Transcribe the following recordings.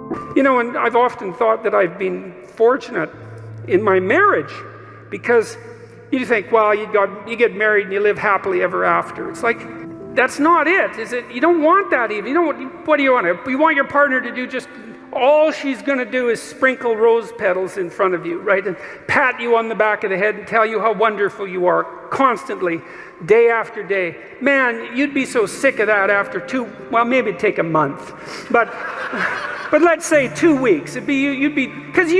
And I've often thought that I've been fortunate in my marriage, because you think, well, you get married and you live happily ever after. It's like, that's not it, is it? You don't want that even. What do you want? You want your partner to do just all she's going to do is sprinkle rose petals in front of you, right? And pat you on the back of the head and tell you how wonderful you are constantly, day after day. Man, you'd be so sick of that after maybe it'd take a month. But let's say 2 weeks. Because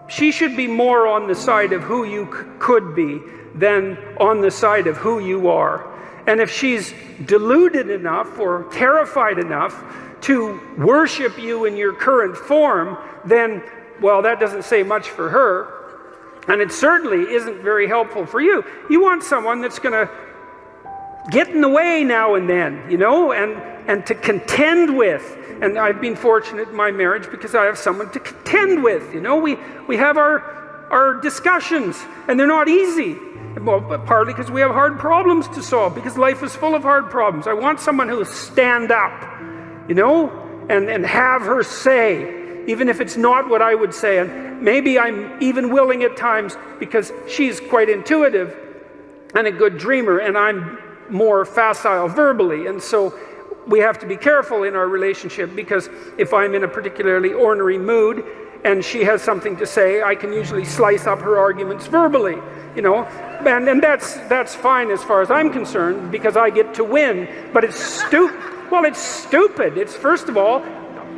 she should be more on the side of who you could be than on the side of who you are. And if she's deluded enough or terrified enough to worship you in your current form, then, well, that doesn't say much for her. And it certainly isn't very helpful for you. You want someone that's going to get in the way now and then, and to contend with. And I've been fortunate in my marriage because I have someone to contend with. We have our discussions, and they're not easy. Well, partly because we have hard problems to solve, because life is full of hard problems. I want someone who will stand up, and have her say, even if it's not what I would say. And maybe I'm even willing at times, because she's quite intuitive and a good dreamer, and I'm more facile verbally. And so we have to be careful in our relationship, because if I'm in a particularly ornery mood and she has something to say, I can usually slice up her arguments verbally, and that's fine as far as I'm concerned, because I get to win. But it's stupid. Well, it's stupid. It's, first of all,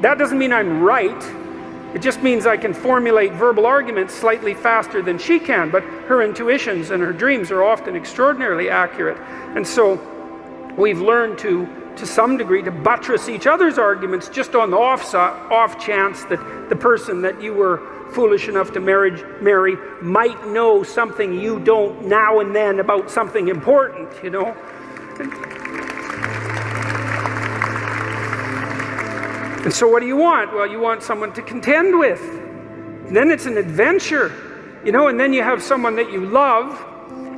that doesn't mean I'm right. It just means I can formulate verbal arguments slightly faster than she can, but her intuitions and her dreams are often extraordinarily accurate. And so we've learned to some degree to buttress each other's arguments just on the off chance that the person that you were foolish enough to marry might know something you don't now and then about something important, And so what do you want? Well, you want someone to contend with. And then it's an adventure, and then you have someone that you love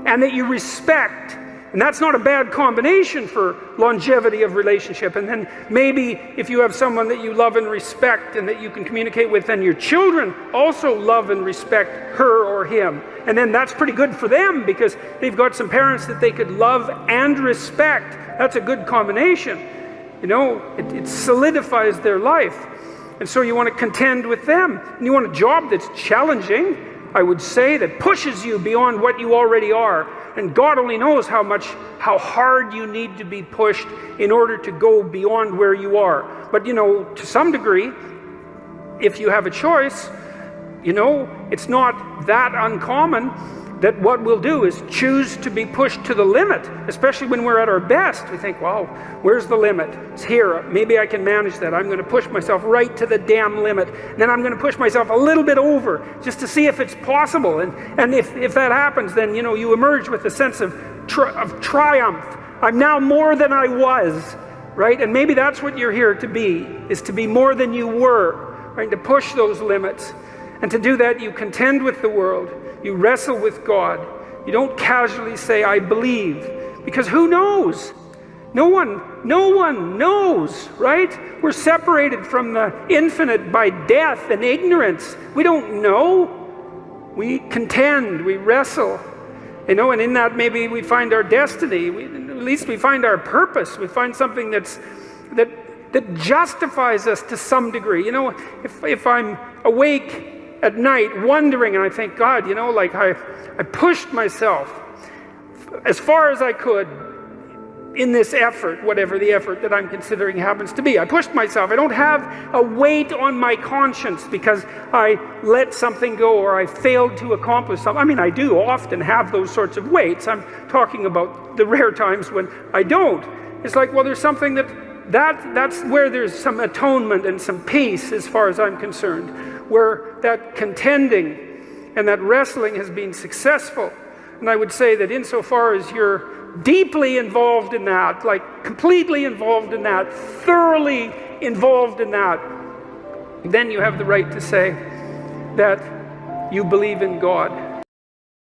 and that you respect. And that's not a bad combination for longevity of relationship. And then maybe if you have someone that you love and respect and that you can communicate with, then your children also love and respect her or him. And then that's pretty good for them, because they've got some parents that they could love and respect. That's a good combination. It solidifies their life. And so you want to contend with them. And you want a job that's challenging, I would say, that pushes you beyond what you already are. And God only knows how hard you need to be pushed in order to go beyond where you are. But, to some degree, if you have a choice, it's not that uncommon that what we'll do is choose to be pushed to the limit, especially when we're at our best. We think, well, where's the limit? It's here. Maybe I can manage that. I'm going to push myself right to the damn limit. Then I'm going to push myself a little bit over just to see if it's possible. And if that happens, then, you emerge with a sense of triumph. I'm now more than I was, right? And maybe that's what you're here to be, is to be more than you were, right? To push those limits. And to do that, you contend with the world. You wrestle with God. You don't casually say, I believe, because who knows? No one knows, right? We're separated from the infinite by death and ignorance. We don't know. We contend, we wrestle. And in that maybe we find our destiny. At least we find our purpose. We find something that justifies us to some degree. If I'm awake at night wondering, and I think, God, I pushed myself as far as I could in this effort, whatever the effort that I'm considering happens to be. I pushed myself. I don't have a weight on my conscience because I let something go or I failed to accomplish something. I mean, I do often have those sorts of weights. I'm talking about the rare times when I don't. It's like, well, there's something that's where there's some atonement and some peace as far as I'm concerned, where that contending and that wrestling has been successful. And I would say that insofar as you're deeply involved in that, like completely involved in that, thoroughly involved in that, then you have the right to say that you believe in God.